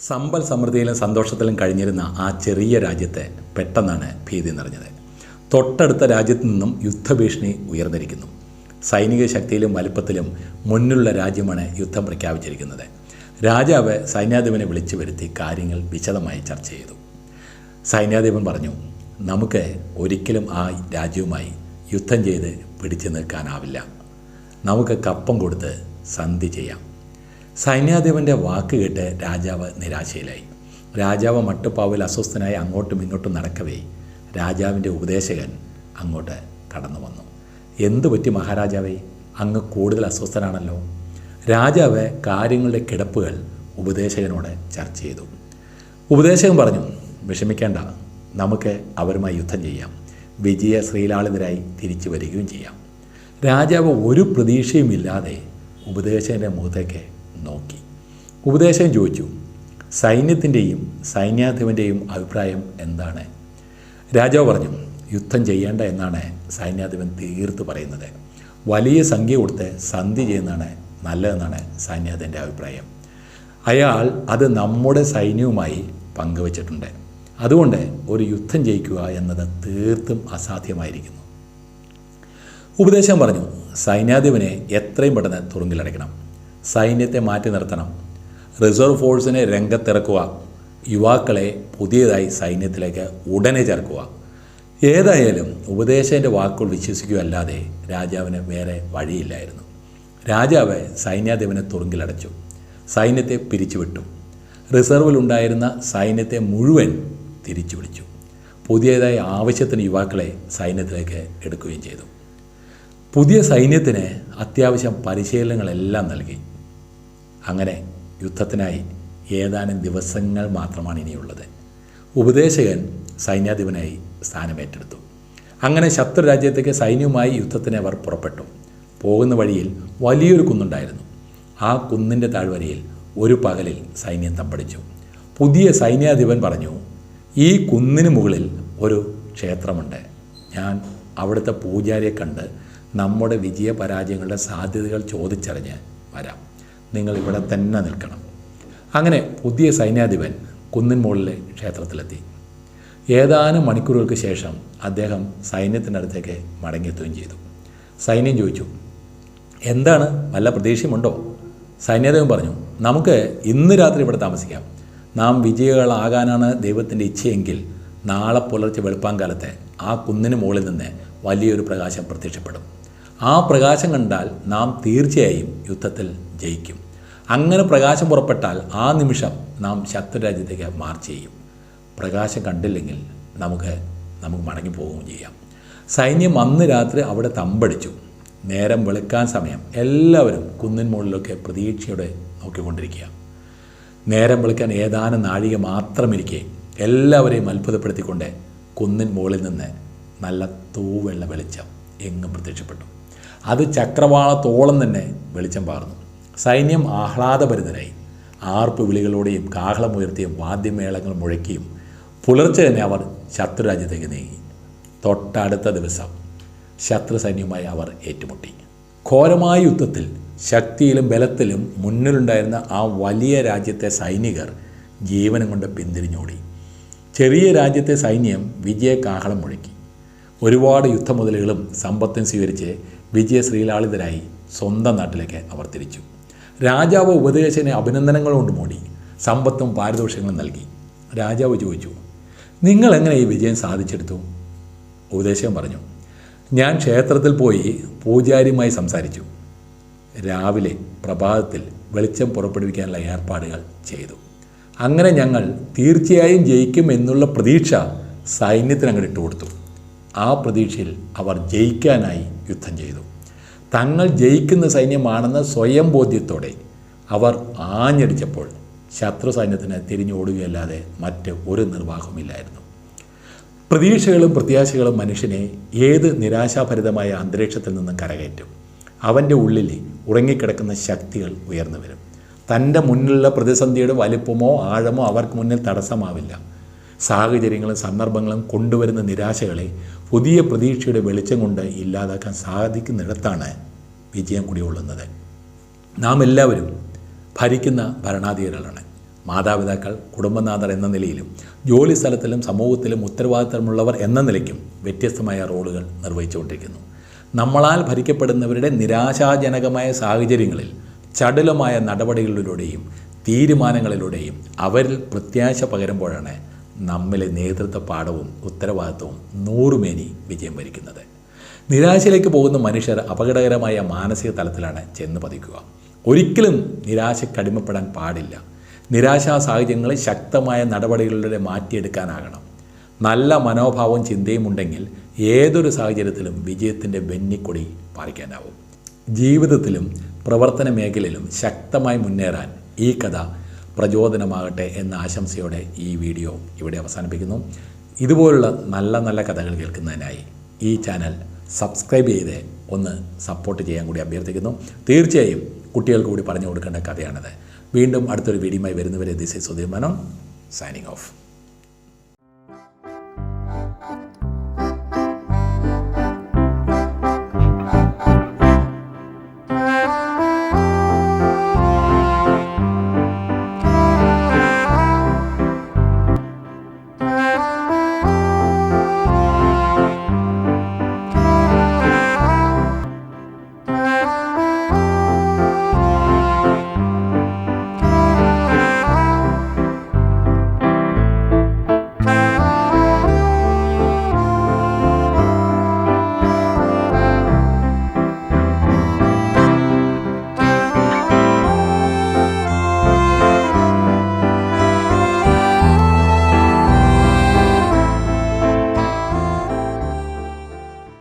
സമ്പൽ സമൃദ്ധിയിലും സന്തോഷത്തിലും കഴിഞ്ഞിരുന്ന ആ ചെറിയ രാജ്യത്തെ പെട്ടെന്നാണ് ഭീതി നിറഞ്ഞത്. തൊട്ടടുത്ത രാജ്യത്തു നിന്നും യുദ്ധഭീഷണി ഉയർന്നിരിക്കുന്നു. സൈനിക ശക്തിയിലും വലുപ്പത്തിലും മുന്നിലുള്ള രാജ്യമാണ് യുദ്ധം പ്രഖ്യാപിച്ചിരിക്കുന്നത്. രാജാവ് സൈന്യാധിപനെ വിളിച്ചു വരുത്തി കാര്യങ്ങൾ വിശദമായി ചർച്ച ചെയ്തു. സൈന്യാധിപൻ പറഞ്ഞു, നമുക്ക് ഒരിക്കലും ആ രാജ്യവുമായി യുദ്ധം ചെയ്ത് പിടിച്ചു നിൽക്കാനാവില്ല. നമുക്ക് കപ്പം കൊടുത്ത് സന്ധി ചെയ്യാം. സൈന്യാധിപൻ്റെ വാക്ക് കേട്ട് രാജാവ് നിരാശയിലായി. രാജാവ് മട്ടുപ്പാവിൽ അസ്വസ്ഥനായി അങ്ങോട്ടും ഇങ്ങോട്ടും നടക്കവേ രാജാവിൻ്റെ ഉപദേശകൻ അങ്ങോട്ട് കടന്നു വന്നു. എന്തു പറ്റി മഹാരാജാവേ, അങ്ങ് കൂടുതൽ അസ്വസ്ഥനാണല്ലോ? രാജാവ് കാര്യങ്ങളുടെ കിടപ്പുകൾ ഉപദേശകനോട് ചർച്ച ചെയ്തു. ഉപദേശകൻ പറഞ്ഞു, വിഷമിക്കേണ്ട, നമുക്ക് അവരുമായി യുദ്ധം ചെയ്യാം. വിജയ ശ്രീലാളിതരായി തിരിച്ചു വരികയും ചെയ്യാം. രാജാവ് ഒരു പ്രതീക്ഷയുമില്ലാതെ ഉപദേശകൻ്റെ മുഖത്തേക്ക് നോക്കി. ഉപദേശകൻ ചോദിച്ചു, സൈന്യത്തിൻ്റെയും സൈന്യാധിപൻ്റെയും അഭിപ്രായം എന്താണ്? രാജാവ് പറഞ്ഞു, യുദ്ധം ചെയ്യേണ്ട എന്നാണ് സൈന്യാധിപൻ തീർത്ത് പറയുന്നത്. വലിയ സംഖ്യ കൊടുത്ത് സന്ധി ചെയ്യുന്നതാണ് നല്ലതെന്നാണ് സൈന്യാധിപൻ്റെ അഭിപ്രായം. അയാൾ അത് നമ്മുടെ സൈന്യവുമായി പങ്കുവച്ചിട്ടുണ്ട്. അതുകൊണ്ട് ഒരു യുദ്ധം ജയിക്കുക എന്നത് തീർത്തും അസാധ്യമായിരിക്കുന്നു. ഉപദേശം പറഞ്ഞു, സൈന്യാധിപനെ എത്രയും പെട്ടെന്ന് തുറുങ്കിലടയ്ക്കണം. സൈന്യത്തെ മാറ്റി നിർത്തണം. റിസർവ് ഫോഴ്സിനെ രംഗത്തിറക്കുക. യുവാക്കളെ പുതിയതായി സൈന്യത്തിലേക്ക് ഉടനെ ചേർക്കുക. ഏതായാലും ഉപദേശൻ്റെ വാക്കുകൾ വിശ്വസിക്കുകയല്ലാതെ രാജാവിന് വേറെ വഴിയില്ലായിരുന്നു. രാജാവ് സൈന്യാധിപനെ തുറുങ്കിലടച്ചു. സൈന്യത്തെ പിരിച്ചുവിട്ടു. റിസർവിലുണ്ടായിരുന്ന സൈന്യത്തെ മുഴുവൻ തിരിച്ചു വിളിച്ചു. പുതിയതായി ആവശ്യത്തിന് യുവാക്കളെ സൈന്യത്തിലേക്ക് എടുക്കുകയും ചെയ്തു. പുതിയ സൈന്യത്തിന് അത്യാവശ്യം പരിശീലനങ്ങളെല്ലാം നൽകി. അങ്ങനെ യുദ്ധത്തിനായി ഏതാനും ദിവസങ്ങൾ മാത്രമാണ് ഇനിയുള്ളത്. ഉപദേശകൻ സൈന്യാധിപനായി സ്ഥാനമേറ്റെടുത്തു. അങ്ങനെ ശത്രു രാജ്യത്തേക്ക് സൈന്യവുമായി യുദ്ധത്തിന് അവർ പുറപ്പെട്ടു. പോകുന്ന വഴിയിൽ വലിയൊരു കുന്നുണ്ടായിരുന്നു. ആ കുന്നിൻ്റെ താഴ്വരയിൽ ഒരു പകലിൽ സൈന്യം തമ്പടിച്ചു. പുതിയ സൈന്യാധിപൻ പറഞ്ഞു, ഈ കുന്നിന് മുകളിൽ ഒരു ക്ഷേത്രമുണ്ട്. ഞാൻ അവിടുത്തെ പൂജാരിയെ കണ്ട് നമ്മുടെ വിജയപരാജയങ്ങളുടെ സാധ്യതകൾ ചോദിച്ചറിഞ്ഞ് വരാം. നിങ്ങൾ ഇവിടെ തന്നെ നിൽക്കണം. അങ്ങനെ പുതിയ സൈന്യാധിപൻ കുന്നിൻ മുകളിലെ ക്ഷേത്രത്തിലെത്തി. ഏതാനും മണിക്കൂറുകൾക്ക് ശേഷം അദ്ദേഹം സൈന്യത്തിൻ്റെ അടുത്തേക്ക് മടങ്ങിയെത്തുകയും ചെയ്തു. സൈന്യം ചോദിച്ചു, എന്താണ്, വല്ല പ്രതീക്ഷയുമുണ്ടോ? സൈന്യാധിപൻ പറഞ്ഞു, നമുക്ക് ഇന്ന് രാത്രി ഇവിടെ താമസിക്കാം. നാം വിജയികളാകാനാണ് ദൈവത്തിൻ്റെ ഇച്ഛയെങ്കിൽ നാളെ പുലർച്ചെ വെളുപ്പാങ്കാലത്ത് ആ കുന്നിന് മുകളിൽ നിന്ന് വലിയൊരു പ്രകാശം പ്രത്യക്ഷപ്പെടും. ആ പ്രകാശം കണ്ടാൽ നാം തീർച്ചയായും യുദ്ധത്തിൽ ജയിക്കും. അങ്ങനെ പ്രകാശം പുറപ്പെട്ടാൽ ആ നിമിഷം നാം ശത്രുരാജ്യത്തേക്ക് മാർച്ച് ചെയ്യും. പ്രകാശം കണ്ടില്ലെങ്കിൽ നമുക്ക് മടങ്ങിപ്പോവുകയും ചെയ്യാം. സൈന്യം അന്ന് രാത്രി അവിടെ തമ്പടിച്ചു. നേരം വെളുക്കാൻ സമയം. എല്ലാവരും കുന്നിൻ മുകളിലൊക്കെ പ്രതീക്ഷയോടെ നോക്കിക്കൊണ്ടിരിക്കുക. നേരം വെളുക്കാൻ ഏതാനും നാഴിക മാത്രമിരിക്കെ എല്ലാവരെയും അത്ഭുതപ്പെടുത്തിക്കൊണ്ട് കുന്നിൻ മുകളിൽ നിന്ന് നല്ല തൂവെള്ള വെളിച്ചം എങ്ങും പ്രത്യക്ഷപ്പെട്ടു. അത് ചക്രവാളത്തോളം തന്നെ വെളിച്ചം പകർന്നു. സൈന്യം ആഹ്ലാദഭരിതരായി. ആർപ്പ് വിളികളോടെയും കാഹളമുയർത്തിയും വാദ്യമേളങ്ങൾ മുഴക്കിയും പുലർച്ചെ തന്നെ അവർ ശത്രുരാജ്യത്തേക്ക് നീങ്ങി. തൊട്ടടുത്ത ദിവസം ശത്രു സൈന്യവുമായി അവർ ഏറ്റുമുട്ടി. ഘോരമായ യുദ്ധത്തിൽ ശക്തിയിലും ബലത്തിലും മുന്നിലുണ്ടായിരുന്ന ആ വലിയ രാജ്യത്തെ സൈനികർ ജീവനം കൊണ്ട് പിന്തിരിഞ്ഞോടി. ചെറിയ രാജ്യത്തെ സൈന്യം വിജയകാഹളം മുഴക്കി. ഒരുപാട് യുദ്ധമുതലുകളും സമ്പത്തും സ്വീകരിച്ച് വിജയ ശ്രീലാളിതരായി സ്വന്തം നാട്ടിലേക്ക് അവർ തിരിച്ചു. രാജാവ് ഉപദേശകനെ അഭിനന്ദനങ്ങൾ കൊണ്ട് മൂടി സമ്പത്തും പാരിതോഷികങ്ങളും നൽകി. രാജാവ് ചോദിച്ചു, നിങ്ങൾ എങ്ങനെ ഈ വിജയം സാധിച്ചെടുത്തു? ഉപദേശകൻ പറഞ്ഞു, ഞാൻ ക്ഷേത്രത്തിൽ പോയി പൂജാരിയുമായി സംസാരിച്ചു. രാവിലെ പ്രഭാതത്തിൽ വെളിച്ചം പുറപ്പെടുവിക്കാനുള്ള ഏർപ്പാടുകൾ ചെയ്തു. അങ്ങനെ ഞങ്ങൾ തീർച്ചയായും ജയിക്കും എന്നുള്ള പ്രതീക്ഷ സൈന്യത്തിന് അങ്ങോട്ട് ഇട്ടുകൊടുത്തു. ആ പ്രതീക്ഷയിൽ അവർ ജയിക്കാനായി യുദ്ധം ചെയ്തു. തങ്ങൾ ജയിക്കുന്ന സൈന്യമാണെന്ന സ്വയം ബോധ്യത്തോടെ അവർ ആഞ്ഞടിച്ചപ്പോൾ ശത്രു സൈന്യത്തിന് തിരിഞ്ഞോടുകയല്ലാതെ മറ്റ് ഒരു നിർവാഹവുമില്ലായിരുന്നു. പ്രതീക്ഷകളും പ്രത്യാശകളും മനുഷ്യനെ ഏത് നിരാശാഭരിതമായ അന്തരീക്ഷത്തിൽ നിന്നും കരകയറ്റും. അവൻ്റെ ഉള്ളിൽ ഉറങ്ങിക്കിടക്കുന്ന ശക്തികൾ ഉയർന്നു വരും. തൻ്റെ മുന്നിലുള്ള പ്രതിസന്ധിയുടെ വലിപ്പമോ ആഴമോ അവർക്ക് മുന്നിൽ തടസ്സമാവില്ല. സാഹചര്യങ്ങളും സന്ദർഭങ്ങളും കൊണ്ടുവരുന്ന നിരാശകളെ പുതിയ പ്രതീക്ഷയുടെ വെളിച്ചം കൊണ്ട് ഇല്ലാതാക്കാൻ സാധിക്കുന്നിടത്താണ് വിജയം കുടികൊള്ളുന്നത്. നാം എല്ലാവരും ഭരിക്കുന്ന ഭരണാധികാരികളാണ്. മാതാപിതാക്കൾ, കുടുംബനാഥർ എന്ന നിലയിലും ജോലി സ്ഥലത്തിലും സമൂഹത്തിലും ഉത്തരവാദിത്തമുള്ളവർ എന്ന നിലയ്ക്കും വ്യത്യസ്തമായ റോളുകൾ നിർവഹിച്ചുകൊണ്ടിരിക്കുന്നു. നമ്മളാൽ ഭരിക്കപ്പെടുന്നവരുടെ നിരാശാജനകമായ സാഹചര്യങ്ങളിൽ ചടുലമായ നടപടികളിലൂടെയും തീരുമാനങ്ങളിലൂടെയും അവരിൽ പ്രത്യാശ പകരുമ്പോഴാണ് നമ്മിലെ നേതൃത്വ പാഠവും ഉത്തരവാദിത്വവും നൂറുമേനി വിജയം വരിക്കുന്നത്. നിരാശയിലേക്ക് പോകുന്ന മനുഷ്യർ അപകടകരമായ മാനസിക തലത്തിലാണ് ചെന്ന് പതിക്കുക. ഒരിക്കലും നിരാശയ്ക്കടിമപ്പെടാൻ പാടില്ല. നിരാശാ സാഹചര്യങ്ങളെ ശക്തമായ നടപടികളിലൂടെ മാറ്റിയെടുക്കാനാകണം. നല്ല മനോഭാവവും ചിന്തയും ഉണ്ടെങ്കിൽ ഏതൊരു സാഹചര്യത്തിലും വിജയത്തിൻ്റെ വെന്നിക്കൊടി പാറിക്കാനാവും. ജീവിതത്തിലും പ്രവർത്തന മേഖലയിലും ശക്തമായി മുന്നേറാൻ ഈ കഥ പ്രചോദനമാകട്ടെ എന്ന ആശംസയോടെ ഈ വീഡിയോ ഇവിടെ അവസാനിപ്പിക്കുന്നു. ഇതുപോലുള്ള നല്ല നല്ല കഥകൾ കേൾക്കുന്നതിനായി ഈ ചാനൽ സബ്സ്ക്രൈബ് ചെയ്ത് ഒന്ന് സപ്പോർട്ട് ചെയ്യാൻ കൂടി അഭ്യർത്ഥിക്കുന്നു. തീർച്ചയായും കുട്ടികൾക്ക് കൂടി പറഞ്ഞു കൊടുക്കേണ്ട കഥയാണിത്. വീണ്ടും അടുത്തൊരു വീഡിയോയുമായി വരുന്നവരെ this is Sudheer Menon signing off.